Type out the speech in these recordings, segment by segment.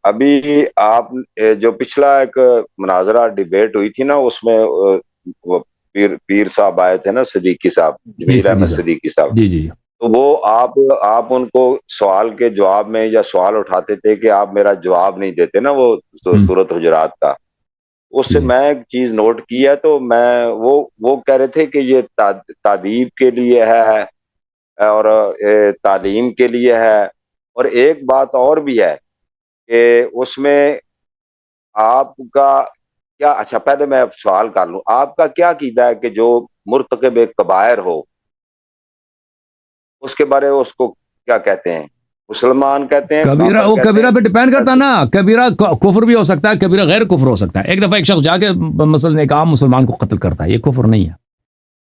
ابھی آپ جو پچھلا ایک مناظرہ ڈیبیٹ ہوئی تھی نا، اس میں وہ پیر صاحب آئے تھے نا، صدیقی صاحب، جی جمیل جی احمد صاحب، صدیقی صاحب. جی جی تو وہ آپ ان کو سوال کے جواب میں یا سوال اٹھاتے تھے کہ آپ میرا جواب نہیں دیتے نا، وہ سورۃ حجرات کا. اس سے جی میں ایک چیز نوٹ کی ہے، تو میں وہ کہہ رہے تھے کہ یہ تعدیب کے لیے ہے اور تعلیم کے لیے ہے. اور ایک بات اور بھی ہے کہ اس میں آپ کا کیا، اچھا پہلے میں سوال کر لوں، آپ کا کیا عقیدہ ہے کہ جو مرتکب کبائر ہو اس کے بارے اس کو کیا کہتے ہیں؟ مسلمان کہتے ہیں، کبیرہ، کافر وہ کہتے کبیرہ ہیں؟ پہ ڈپینڈ کرتا ہے نا. کبیرہ کفر بھی ہو سکتا ہے، کبیرہ غیر کفر ہو سکتا ہے. ایک دفعہ ایک شخص جا کے مثلا ایک عام مسلمان کو قتل کرتا ہے، یہ کفر نہیں ہے.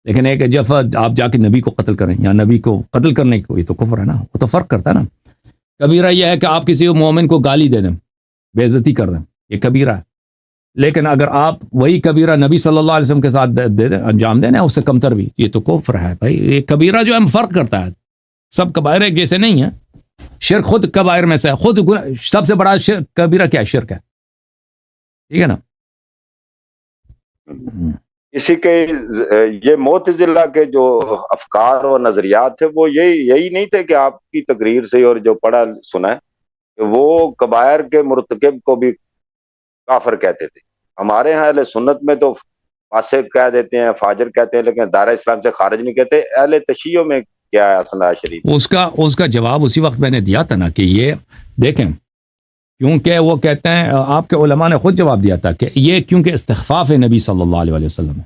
لیکن ایک جب آپ جا کے نبی کو قتل کریں یا نبی کو قتل کرنے کو، یہ تو کفر ہے نا. وہ تو فرق کرتا ہے نا. کبیرہ یہ ہے کہ آپ کسی مومن کو گالی دے دیں، بے عزتی کر دیں، یہ کبیرہ ہے. لیکن اگر آپ وہی کبیرہ نبی صلی اللہ علیہ وسلم کے ساتھ دے دیں، انجام دیں نا، اس سے کمتر بھی، یہ تو کفر ہے بھائی. یہ کبیرہ جو ہے فرق کرتا ہے. سب کبائر ایک جیسے نہیں ہیں. شرک خود کبائر میں سے ہے، خود سب سے بڑا کبیرہ کیا ہے؟ شرک ہے. ٹھیک ہے نا. اسی کے یہ معتزلہ کے جو افکار و نظریات تھے وہ یہی نہیں تھے کہ آپ کی تقریر سے اور جو پڑھا سنا ہے کہ وہ کبائر کے مرتکب کو بھی کافر کہتے تھے. ہمارے ہاں اہل سنت میں تو فاسق کہہ دیتے ہیں، فاجر کہتے ہیں، لیکن دائرہ اسلام سے خارج نہیں کہتے. اہل تشیع میں کیا ہے اسنا شریف؟ اس کا جواب اسی وقت میں نے دیا تھا نا کہ یہ دیکھیں، کیونکہ وہ کہتے ہیں، آپ کے علماء نے خود جواب دیا تھا کہ یہ کیونکہ استخفاف نبی صلی اللہ علیہ وسلم ہے،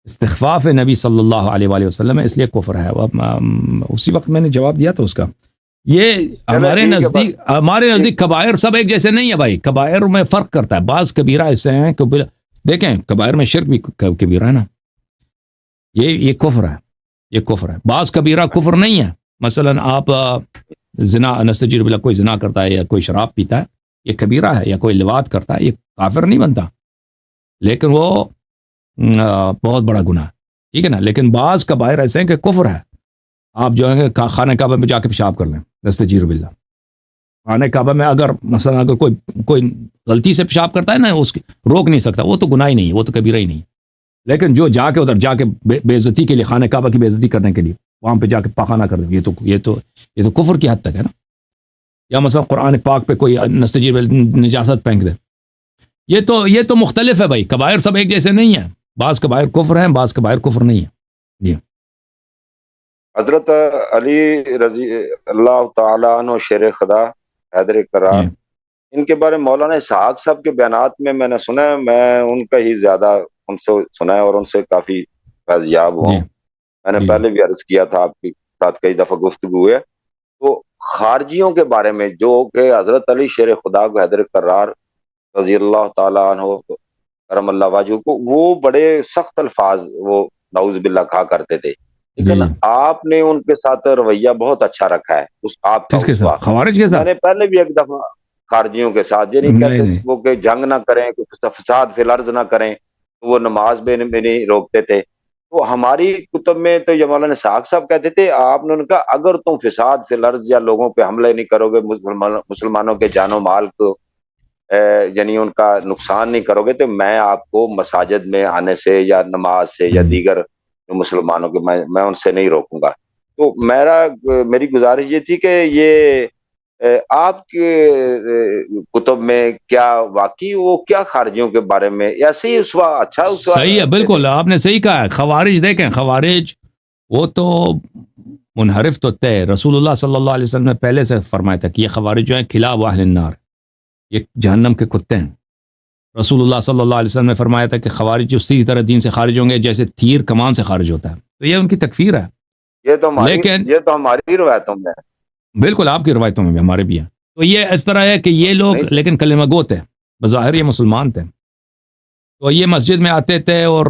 استخفاف نبی صلی اللہ علیہ وسلم ہے، اس لیے کفر ہے. اسی وقت میں نے جواب دیا تھا اس کا. یہ ہمارے نزدیک کبائر سب ایک جیسے نہیں ہے بھائی. کبائر میں فرق کرتا ہے. بعض کبیرہ ایسے ہیں کہ دیکھیں، کبائر میں شرک بھی کبیرہ ہے نا، یہ کفر ہے، یہ کفر ہے. بعض کبیرہ کفر نہیں ہے. مثلا آپ زنا، نستجیر باللہ، کوئی زنا کرتا ہے یا کوئی شراب پیتا ہے، یہ کبیرہ ہے. یا کوئی لواط کرتا ہے، یہ کافر نہیں بنتا، لیکن وہ بہت بڑا گناہ ہے. ٹھیک ہے نا. لیکن بعض کبائر ایسے ہیں کہ کفر ہے. آپ جو ہے خانہ کعبہ میں جا کے پیشاب کر لیں، نستجیر باللہ. خانہ کعبہ میں اگر مثلا اگر کوئی غلطی سے پیشاب کرتا ہے نا، اس کی روک نہیں سکتا، وہ تو گناہ ہی نہیں ہے، وہ تو کبیرہ ہی نہیں ہے. لیکن جو جا کے ادھر جا کے بے عزتی کے لیے، خانہ کعبہ کی بے عزتی کرنے کے لیے وہاں پہ جا کے پاخانہ کر دیں، یہ تو کفر کی حد تک ہے نا. یا مثلا قرآن پاک پہ کوئی نستجیر نجاست پھینک دے، یہ تو مختلف ہے بھائی. کبائر سب ایک جیسے نہیں ہیں. بعض کبائر کفر ہیں، بعض کبائر کفر نہیں ہیں. جی. حضرت علی رضی اللہ تعالیٰ عنہ شیر خدا حیدر کرار، ان کے بارے میں مولانا اسحاق صاحب کے بیانات میں نے سنا ہے، میں ان کا ہی زیادہ ان سے سنا ہے اور ان سے کافی فیضیاب ہوا ہوں. میں نے پہلے بھی عرض کیا تھا، آپ کے ساتھ کئی دفعہ گفتگو ہے. تو خارجیوں کے بارے میں جو کہ حضرت علی شیر خدا کو حیدر کرار رضی اللہ تعالیٰ عنہ کرم اللہ وجہ کو، وہ بڑے سخت الفاظ وہ نعوذ باللہ کہا کرتے تھے. لیکن آپ نے ان کے ساتھ رویہ بہت اچھا رکھا ہے. آپ کا اسوا خوارج کے ساتھ میں نے پہلے بھی ایک دفعہ خارجیوں کے ساتھ یہ نہیں کہتے وہ کہ جنگ نہ کریں، فساد فی الارض نہ کریں، تو وہ نماز میں نہیں روکتے تھے. تو ہماری کتب میں تو یہ مولانا اسحاق صاحب کہتے تھے، آپ نے ان کا اگر تم فساد فی الارض یا لوگوں پہ حملے نہیں کرو گے، مسلمانوں کے جان و مال کو یعنی ان کا نقصان نہیں کرو گے، تو میں آپ کو مساجد میں آنے سے یا نماز سے یا دیگر مسلمانوں کے میں ان سے نہیں روکوں گا. تو میری گزارش یہ تھی کہ یہ آپ کے کتب میں کیا واقعی وہ کیا خارجیوں کے بارے میں ایسے ہی اسوا اچھا اسوا صحیح ہے؟ بالکل آپ نے صحیح کہا ہے. خوارج دیکھیں، خوارج وہ تو منحرف تو طے. رسول اللہ صلی اللہ علیہ وسلم نے پہلے سے فرمایا تھا کہ یہ خوارج جو ہیں کلاب اہل النار، یہ جہنم کے کتے ہیں. رسول اللہ صلی اللہ علیہ وسلم نے فرمایا تھا کہ خوارج اسی طرح دین سے خارج ہوں گے جیسے تیر کمان سے خارج ہوتا ہے. تو یہ ان کی تکفیر ہے. یہ تو ہماری روایتوں میں ہے. بالکل آپ کی روایتوں میں بھی، ہمارے بھی ہیں. تو یہ اس طرح ہے کہ یہ لوگ لیکن کلمہ گو تھے، بظاہر یہ مسلمان تھے. تو یہ مسجد میں آتے تھے اور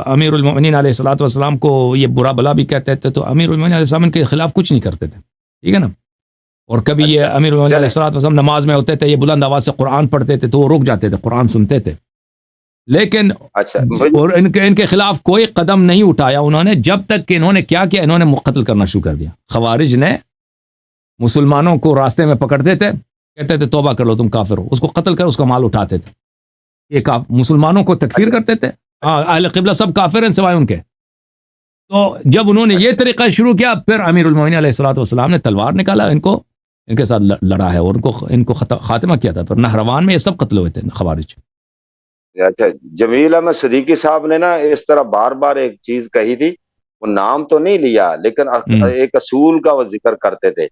امیر المؤمنین علیہ الصلوۃ والسلام کو یہ برا بلا بھی کہتے تھے. تو امیر المؤمنین علیہ السلام کے خلاف کچھ نہیں کرتے تھے. ٹھیک ہے نا. اور کبھی یہ امیر المؤمنین علیہ الصلوۃ والسلام نماز میں ہوتے تھے، یہ بلند آواز سے قرآن پڑھتے تھے تو وہ رک جاتے تھے، قرآن سنتے تھے. لیکن اور ان کے خلاف کوئی قدم نہیں اٹھایا انہوں نے، جب تک کہ انہوں نے کیا کیا، انہوں نے قتل کرنا شروع کر دیا. خوارج نے مسلمانوں کو راستے میں پکڑتے تھے کہتے تھے توبہ کر لو تم کافر ہو، اس کو قتل کر اس کا مال اٹھاتے تھے. یہ مسلمانوں کو تکفیر کرتے تھے. اہل قبلہ سب کافر ہیں سوائے ان کے. تو جب انہوں نے یہ طریقہ شروع کیا، پھر امیر المومنین علیہ الصلوۃ والسلام نے تلوار نکالا، ان کے ساتھ لڑا ہے اور ان کو خاتمہ کیا تھا. پھر نہروان میں یہ سب قتل ہوئے تھے خوارج. اچھا، جمیل احمد صدیقی صاحب نے نا اس طرح بار بار ایک چیز کہی تھی، وہ نام تو نہیں لیا لیکن ایک اصول کا وہ ذکر کرتے تھے.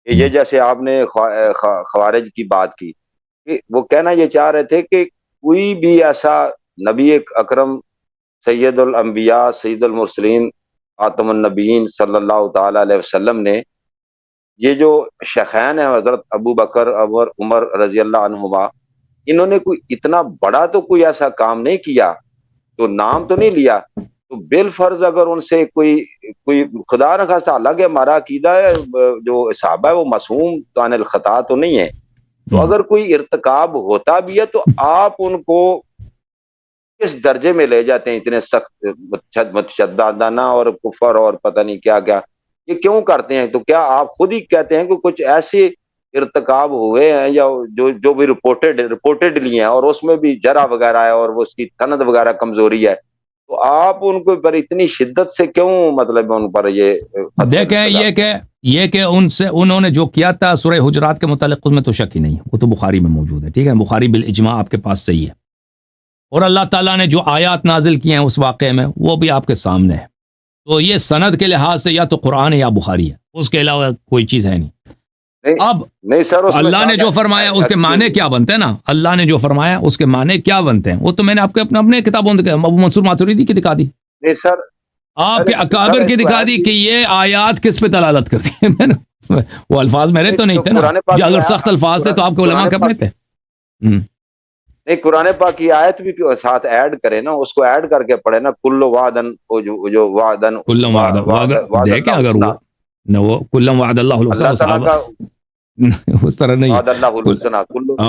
یہ جیسے آپ نے خوارج کی بات کی، وہ کہنا یہ چاہ رہے تھے کہ کوئی بھی ایسا نبی اکرم سید الانبیاء سید المرسلین خاتم النبیین صلی اللہ تعالی علیہ وسلم نے یہ جو شیخین ہیں حضرت ابو بکر عمر رضی اللہ عنہما، انہوں نے کوئی اتنا بڑا تو کوئی ایسا کام نہیں کیا، تو نام تو نہیں لیا، تو بالفرض اگر ان سے کوئی خدا نہ خواستہ، حالانکہ ہمارا عقیدہ ہے جو صحابہ ہے وہ معصوم عن الخطا تو نہیں ہے، تو اگر کوئی ارتکاب ہوتا بھی ہے تو آپ ان کو کس درجے میں لے جاتے ہیں، اتنے سخت متشددانہ اور کفر اور پتہ نہیں کیا کیا، یہ کیوں کرتے ہیں؟ تو کیا آپ خود ہی کہتے ہیں کہ کچھ ایسے ارتکاب ہوئے ہیں یا جو بھی رپورٹڈلی ہیں اور اس میں بھی جرح وغیرہ ہے اور وہ اس کی سند وغیرہ کمزوری ہے، تو آپ ان کو پر اتنی شدت سے کیوں مطلب ان پر یہ دیکھیں یہ کہ انہوں نے جو کیا تھا سورہ حجرات کے متعلق اس میں تو شک ہی نہیں، وہ تو بخاری میں موجود ہے. ٹھیک ہے، بخاری بالاجماع آپ کے پاس صحیح ہے، اور اللہ تعالیٰ نے جو آیات نازل کی ہیں اس واقعے میں وہ بھی آپ کے سامنے ہے. تو یہ سند کے لحاظ سے یا تو قرآن ہے یا بخاری ہے، اس کے علاوہ کوئی چیز ہے نہیں. اب نہیں سر، اللہ نے جو فرمایا اس کے معنی کیا بنتے ہیں نا، اللہ نے جو فرمایا اس کے معنی کیا بنتے ہیں، وہ تو میں نے آپ کو اپنے کتابوں ابو منصور ماتوریدی کی دکھا دی. نہیں سر، آپ کے اکابر کی دکھا دی کہ یہ آیات کس پہ دلالت کرتی ہیں. میں نے وہ الفاظ میرے تو نہیں تھے نا، اگر سخت الفاز تھے تو آپ کے علماء کب تھے. نہیں، قرآن پاک کی آیت بھی ساتھ ایڈ کرے نا، اس کو ایڈ کر کے پڑھے نا، کلو وعدن جو وعدن دیکھیں اگر وہ کلم وعد اللہ الحسنى اس طرح نہیں،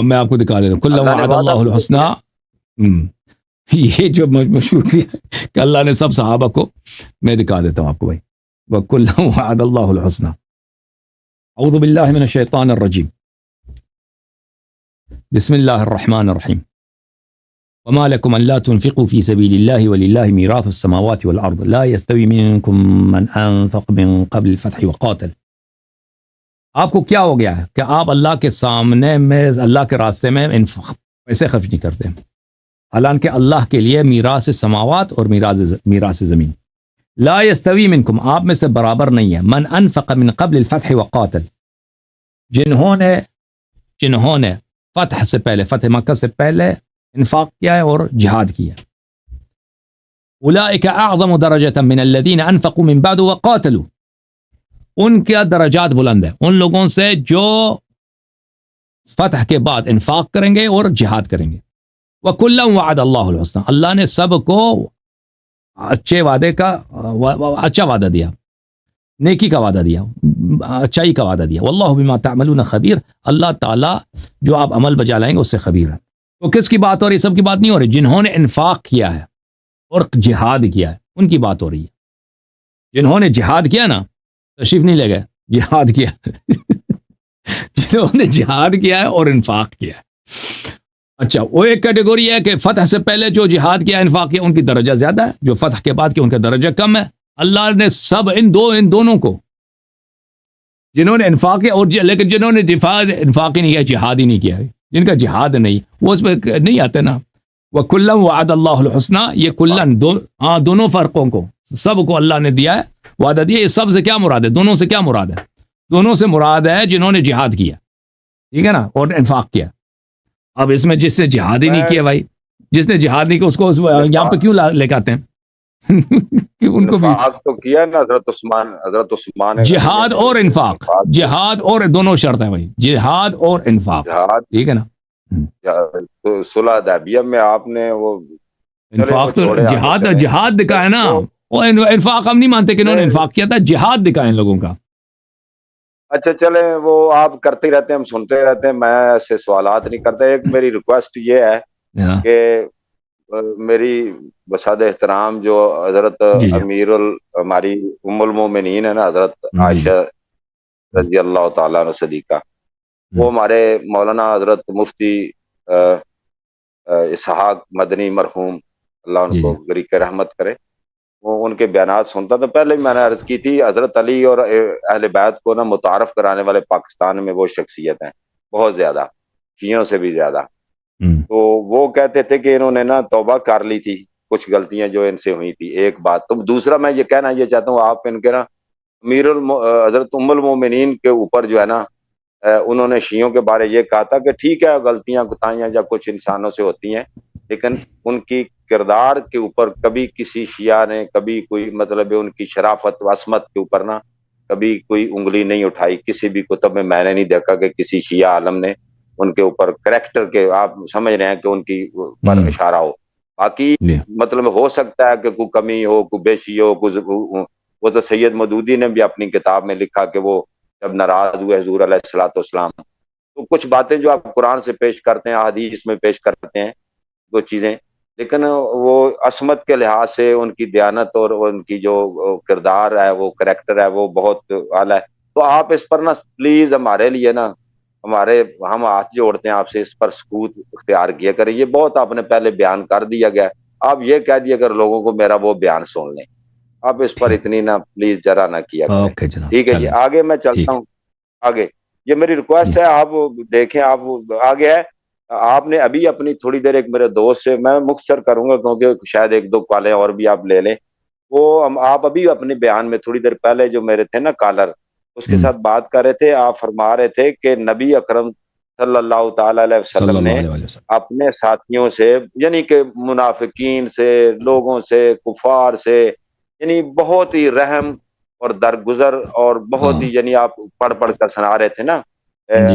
میں آپ کو دکھا دیتا ہوں کلم وعد اللہ الحسنى. یہ جو مشہور کیا کہ اللہ نے سب صحابہ کو، میں دکھا دیتا ہوں آپ کو بھائی، وَكُلًّا وَعَدَ اللَّهُ الْحُسْنَى. اعوذ باللہ من الشیطان الرجیم، بسم اللہ الرحمن الرحیم. وما لكم ألا تنفقوا في سبيل الله ولله ميراث السماوات والأرض لا يستوي منكم من أنفق من قبل الفتح وقاتل. آپ کو کیا ہو گیا ہے کہ آپ اللہ کے سامنے میں اللہ کے راستے میں پیسے خرچ نہیں کرتے، حالانکہ اللہ کے لیے میراث سماوات اور میراث زمین. لا يستوي منكم، آپ میں سے برابر نہیں ہے، من انفق من قبل الفتح وقاتل، جنہوں نے فتح سے پہلے، فتح مکہ سے پہلے انفاق کیا ہے اور جہاد کیا. اولئک اعظم درجۃ من الذین انفقوا من بعد وقاتلوا، ان کے درجات بلند ہیں ان لوگوں سے جو فتح کے بعد انفاق کریں گے اور جہاد کریں گے. وَكُلًّا وَعَدَ اللَّهُ الْحُسْنَى، اللہ نے سب کو اچھے وعدے کا اچھا وعدہ دیا، نیکی کا وعدہ دیا، اچھائی کا وعدہ دیا. واللہ بما تعملون خبیر، اللہ تعالیٰ جو آپ عمل بجا لائیں گے اس سے خبیر ہے. تو کس کی بات ہو رہی ہے؟ سب کی بات نہیں ہو رہی، جنہوں نے انفاق کیا ہے اور جہاد کیا ہے ان کی بات ہو رہی ہے. جنہوں نے جہاد کیا نا، تشریف نہیں لے گئے، جہاد کیا جنہوں نے جہاد کیا ہے اور انفاق کیا ہے. اچھا، وہ ایک کیٹیگوری ہے کہ فتح سے پہلے جو جہاد کیا انفاق کیا ان کی درجہ زیادہ ہے، جو فتح کے بعد کیا ان کا درجہ کم ہے. اللہ نے سب ان دونوں کو، جنہوں نے انفاق کیا اور لیکن جنہوں نے انفاق ہی نہیں کیا، جہاد ہی نہیں کیا، جن کا جہاد نہیں، وہ اس پہ نہیں آتے نا. وَكُلًّا وَعَدَ اللَّهُ الْحُسْنَى، یہ کلن دونوں فرقوں کو، سب کو اللہ نے دیا ہے، وعدہ دیا. یہ سب سے کیا مراد ہے؟ دونوں سے کیا مراد ہے؟ دونوں سے مراد ہے جنہوں نے جہاد کیا، ٹھیک ہے نا، اور انفاق کیا. اب اس میں جس نے جہاد ہی نہیں کیا بھائی، جس نے جہاد نہیں کیا اس کو یہاں پہ کیوں لے کے آتے ہیں؟ ان کو بھی تو کیا نا حضرت عثمان جہاد اور انفاق، جہاد اور دونوں شرط ہیں بھائی، جہاد اور انفاق، ٹھیک ہے نا. تو صلح حدیبیہ میں آپ نے وہ انفاق تو جہاد دکھائے نا، وہ انفاق ہم نہیں مانتے کہ انہوں نے انفاق کیا تھا، جہاد دکھائے ان لوگوں کا. اچھا چلیں، وہ آپ کرتے ہی رہتے ہیں، ہم سنتے رہتے ہیں، میں ایسے سوالات نہیں کرتا. ایک میری ریکویسٹ یہ ہے کہ میری بساد احترام جو حضرت امیر ہماری ام المومنین ہے نا، حضرت عائشہ رضی اللہ تعالیٰ عنہ صدیقہ، وہ ہمارے مولانا حضرت مفتی اسحاق مدنی مرحوم، اللہ ان جی کو غریق رحمت کرے، وہ ان کے بیانات سنتا تھا. پہلے میں نے عرض کی تھی حضرت علی اور اہل بیت کو نا متعارف کرانے والے پاکستان میں وہ شخصیت ہیں بہت زیادہ، شیعوں سے بھی زیادہ. تو وہ کہتے تھے کہ انہوں نے نا توبہ کر لی تھی کچھ غلطیاں جو ان سے ہوئی تھی، ایک بات. تو دوسرا میں یہ کہنا یہ چاہتا ہوں، آپ ان کے نا حضرت ام المومنین کے اوپر جو ہے نا انہوں نے شیعوں کے بارے یہ کہا تھا کہ ٹھیک ہے غلطیاں کوتاہیاں یا کچھ انسانوں سے ہوتی ہیں، لیکن ان کی کردار کے اوپر کبھی کسی شیعہ نے کبھی کوئی مطلب ان کی شرافت و عصمت کے اوپر نا کبھی کوئی انگلی نہیں اٹھائی. کسی بھی کتب میں نے نہیں دیکھا کہ کسی شیعہ عالم نے ان کے اوپر کریکٹر کے، آپ سمجھ رہے ہیں کہ ان کی پر اشارہ ہو. باقی مطلب ہو سکتا ہے کہ کوئی کمی ہو، کوئی بیشی ہو، وہ تو سید مودودی نے بھی اپنی کتاب میں لکھا کہ وہ جب ناراض ہوئے حضور علیہ الصلوۃ والسلام، تو کچھ باتیں جو آپ قرآن سے پیش کرتے ہیں، احادیث میں پیش کرتے ہیں وہ چیزیں، لیکن وہ عصمت کے لحاظ سے ان کی دیانت اور ان کی جو کردار ہے، وہ کریکٹر ہے، وہ بہت اعلیٰ ہے. تو آپ اس پر نا پلیز ہمارے لیے نا ہم ہاتھ جوڑتے ہیں آپ سے، اس پر سکوت اختیار کیا کریں. یہ بہت آپ نے پہلے بیان کر دیا گیا، آپ یہ کہہ دیا اگر لوگوں کو میرا وہ بیان سن لیں، آپ اس پر اتنی نا پلیز ذرا نہ کیا کریں. اوکے جناب، ٹھیک ہے جی، آگے میں چلتا ہوں. آگے یہ میری ریکویسٹ ہے، آپ دیکھیں، آپ آگے ہے. آپ نے ابھی اپنی تھوڑی دیر ایک میرے دوست سے، میں مختصر کروں گا کیونکہ شاید ایک دو کالیں اور بھی آپ لے لیں، وہ آپ ابھی اپنے بیان میں تھوڑی دیر پہلے جو میرے تھے نا کالر، اس کے ساتھ بات کر رہے تھے، آپ فرما رہے تھے کہ نبی اکرم صلی اللہ تعالی علیہ وسلم نے اپنے ساتھیوں سے، یعنی کہ منافقین سے، لوگوں سے، کفار سے، یعنی بہت ہی رحم اور درگزر اور بہت ہی، یعنی آپ پڑھ پڑھ کر سنا رہے تھے نا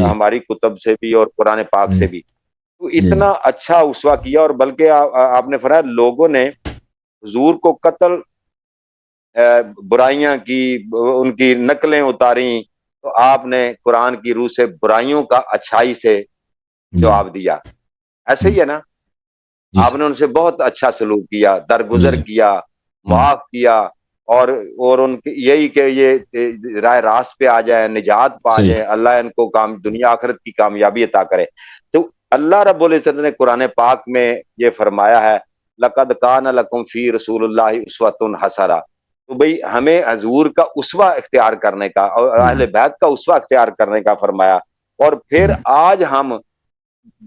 ہماری کتب سے بھی اور قرآن پاک سے بھی، تو اتنا اچھا اسوہ کیا. اور بلکہ آپ نے فرمایا لوگوں نے حضور کو قتل، برائیاں کی، ان کی نقلیں اتاری، تو آپ نے قرآن کی روح سے برائیوں کا اچھائی سے جواب دیا. ایسے ہی ہے نا، آپ نے ان سے بہت اچھا سلوک کیا، درگزر کیا، معاف کیا، اور ان کی یہی کہ یہ راہ راست پہ آ جائیں، نجات پا جائیں، اللہ ان کو دنیا آخرت کی کامیابی عطا کرے. تو اللہ رب العزت نے قرآن پاک میں یہ فرمایا ہے، لقد کان لکم فی رسول اللہ اسوۃ حسنہ. تو بھئی ہمیں حضور کا اسوہ اختیار کرنے کا اور اہل بیت کا اسوہ اختیار کرنے کا فرمایا. اور پھر آج ہم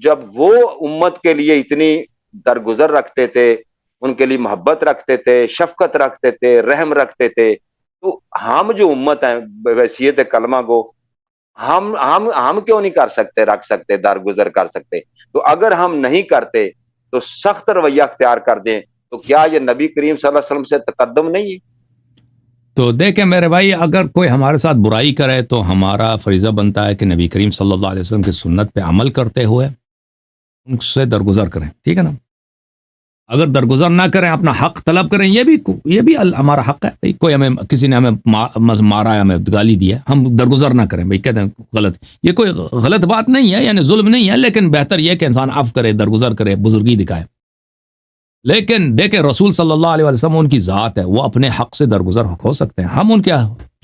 جب وہ امت کے لیے اتنی درگزر رکھتے تھے، ان کے لیے محبت رکھتے تھے، شفقت رکھتے تھے، رحم رکھتے تھے، تو ہم جو امت ہیں بحیثیت کلمہ کو، ہم کیوں نہیں کر سکتے، رکھ سکتے، درگزر کر سکتے؟ تو اگر ہم نہیں کرتے تو سخت رویہ اختیار کر دیں، تو کیا یہ نبی کریم صلی اللہ علیہ وسلم سے تقدم نہیں ہے؟ تو دیکھیں میرے بھائی، اگر کوئی ہمارے ساتھ برائی کرے تو ہمارا فریضہ بنتا ہے کہ نبی کریم صلی اللہ علیہ وسلم کی سنت پہ عمل کرتے ہوئے ان سے درگزر کریں. ٹھیک ہے نا؟ اگر درگزر نہ کریں، اپنا حق طلب کریں، یہ بھی ہمارا حق ہے. کوئی ہمیں، کسی نے ہمیں مارا ہے، ہمیں گالی دی ہے، ہم درگزر نہ کریں. بھائی کہتے ہیں غلط، یہ کوئی غلط بات نہیں ہے، یعنی ظلم نہیں ہے، لیکن بہتر یہ کہ انسان عفو کرے، درگزر کرے، بزرگی دکھائے. لیکن دیکھیں رسول صلی اللہ علیہ وسلم ان کی ذات ہے، وہ اپنے حق سے درگزر ہو سکتے ہیں. ہم ان کے،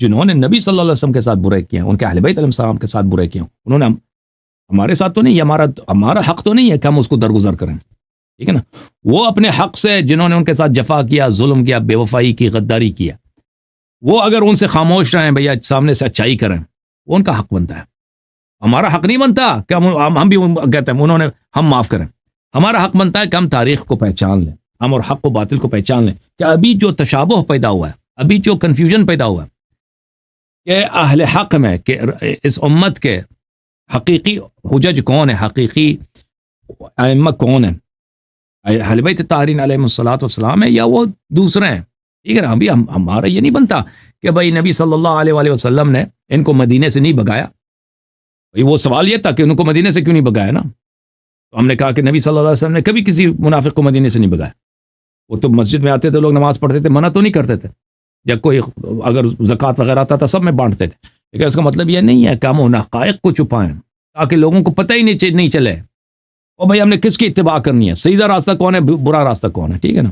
جنہوں نے نبی صلی اللہ علیہ وسلم کے ساتھ برے کیے ہیں، ان کے اہل بیت علیہ السلام کے ساتھ برے کیے ہیں، انہوں نے ہمارے ساتھ تو نہیں، ہمارا حق تو نہیں ہے کہ ہم اس کو درگزر کریں. ٹھیک ہے نا؟ وہ اپنے حق سے، جنہوں نے ان کے ساتھ جفا کیا، ظلم کیا، بے وفائی کی، غداری کیا، وہ اگر ان سے خاموش رہیں، بھیا سامنے سے اچائی کریں، وہ ان کا حق بنتا ہے. ہمارا حق نہیں بنتا کہ ہم بھی کہتے ہیں انہوں نے، ہم معاف کریں. ہمارا حق بنتا ہے کہ ہم تاریخ کو پہچان لیں، ہم اور حق و باطل کو پہچان لیں، کہ ابھی جو تشابہ پیدا ہوا ہے، ابھی جو کنفیوژن پیدا ہوا ہے کہ اہل حق میں، کہ اس امت کے حقیقی حجج کون ہیں، حقیقی ائمہ کون ہیں، اہل بیت طاہرین علیہ الصلوۃ والسلام ہے یا وہ دوسرے ہیں. ٹھیک ہے نا؟ ابھی ہمارا یہ نہیں بنتا کہ بھائی نبی صلی اللہ علیہ وسلم نے ان کو مدینے سے نہیں بھگایا. وہ سوال یہ تھا کہ ان کو مدینے سے کیوں نہیں بھگایا نا؟ تو ہم نے کہا کہ نبی صلی اللہ علیہ وسلم نے کبھی کسی منافق کو مدینے سے نہیں بھگایا. وہ تو مسجد میں آتے تھے، لوگ نماز پڑھتے تھے، منع تو نہیں کرتے تھے. یا کوئی اگر زکوٰۃ وغیرہ آتا تھا، سب میں بانٹتے تھے. لیکن اس کا مطلب یہ نہیں ہے کہ ہم ان حقائق کو چھپائیں تاکہ لوگوں کو پتہ ہی نہیں چلے، اور بھائی ہم نے کس کی اتباع کرنی ہے، سیدھا راستہ کون ہے، برا راستہ کون ہے. ٹھیک ہے نا؟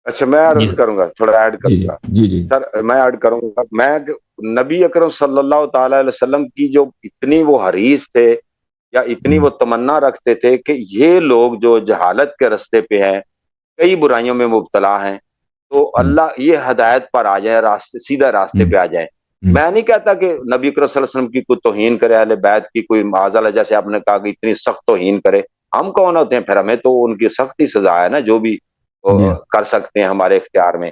اچھا، میں عرض کروں گا، تھوڑا ایڈ کروں گا. جی سر میں ایڈ کروں گا. میں نبی اکرم صلی اللہ تعالی علیہ وسلم کی جو اتنی وہ حریص تھے یا اتنی وہ تمنا رکھتے تھے کہ یہ لوگ جو جہالت کے راستے پہ ہیں، کئی برائیوں میں مبتلا ہیں، تو اللہ یہ ہدایت پر آ جائے، راستے سیدھا راستے پہ آ جائے۔ میں نہیں کہتا کہ نبی اکرم صلی اللہ علیہ وسلم کی کوئی توہین کرے، اہل بیت کی کوئی معاذ اللہ، جیسے آپ نے کہا کہ اتنی سخت توہین کرے، ہم کون ہوتے ہیں پھر؟ ہمیں تو ان کی سختی سزا ہے نا، جو بھی کر سکتے ہیں ہمارے اختیار میں۔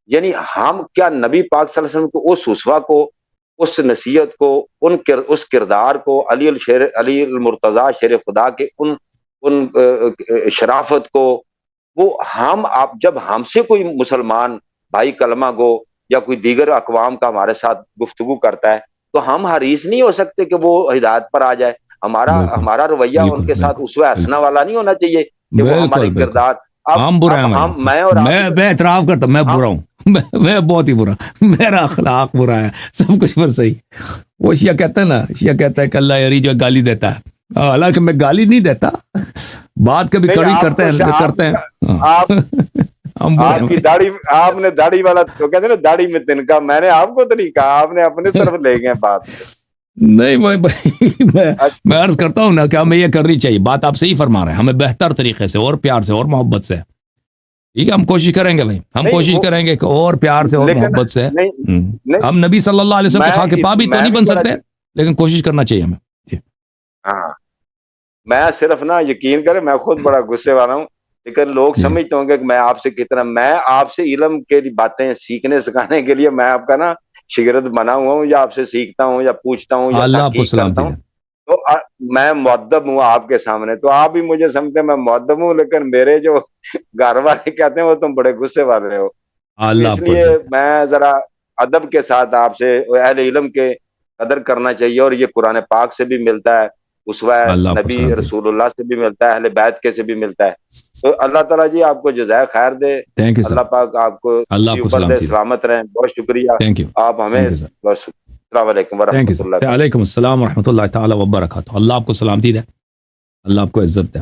یعنی ہم کیا نبی پاک صلی اللہ علیہ وسلم کو، اس اسوہ کو، اس نصیحت کو، اس کردار کو، علی المرتضیٰ شیر خدا کے ان شرافت کو، وہ ہم آپ جب ہم سے کوئی مسلمان بھائی کلمہ گو یا کوئی دیگر اقوام کا ہمارے ساتھ گفتگو کرتا ہے تو ہم حریص نہیں ہو سکتے کہ وہ ہدایت پر آ جائے۔ ہمارا رویہ ان کے ساتھ اسوہ حسنہ والا نہیں ہونا چاہیے کہ وہ ہمارے کردار ہم برا ہیں، میں اعتراف کرتا ہوں میں برا ہوں، میں بہت ہی برا، میرا اخلاق برا ہے، سب کچھ پر صحیح۔ وہ شیعہ کہتا ہے نا، شیعہ کہتا ہے کہ اللہ یاری جو گالی دیتا ہے، حالانکہ میں گالی نہیں دیتا، بات کبھی کڑی کرتے ہیں۔ آپ کی داڑھی، آپ نے داڑھی والا تو کہتے ہیں نا داڑھی میں تنکا، میں نے آپ کو تو نہیں کہا، آپ نے اپنے طرف لے گئے بات۔ نہیں میں عرض کرتا ہوں نا کہ ہمیں یہ کرنی چاہیے، بات آپ صحیح فرما رہے ہیں، ہمیں بہتر طریقے سے اور پیار سے اور محبت سے، ٹھیک ہے، ہم کوشش کریں گے بھائی، ہم کوشش کریں گے کہ اور پیار سے اور محبت سے، ہم نبی صلی اللہ علیہ وسلم کے خاک پا بھی تو نہیں بن سکتے، لیکن کوشش کرنا چاہیے ہمیں۔ ہاں میں صرف نا یقین کریں، میں خود بڑا غصے والا ہوں، لیکن لوگ سمجھتے ہوں گے کہ میں آپ سے کتنا، میں آپ سے علم کے باتیں سیکھنے سکھانے کے لیے میں آپ کا نا شاگرد بنا ہوا ہوں، یا آپ سے سیکھتا ہوں یا پوچھتا ہوں یا تحقیق کرتا ہوں، تو میں مؤدب ہوں آپ کے سامنے، تو آپ بھی مجھے سمجھتے ہیں میں مؤدب ہوں، لیکن میرے جو گھر والے کہتے ہیں وہ تم بڑے غصے والے ہو، اس لیے میں ذرا ادب کے ساتھ آپ سے، اہل علم کے قدر کرنا چاہیے، اور یہ قرآن پاک سے بھی ملتا ہے، اسوہ نبی رسول اللہ سے بھی ملتا ہے، اہل بیت کے سے بھی ملتا ہے۔ تو اللہ تعالیٰ جی آپ کو جزائے خیر دے، اللہ پاک آپ کو اوپر دے، سلامت رہیں، بہت شکریہ آپ ہمیں، السلام علیکم ورحمۃ اللہ۔ وعلیکم السلام ورحمۃ اللہ تعالیٰ وبرکاتہ، اللہ آپ کو سلامتی دے، اللہ آپ کو عزت دے۔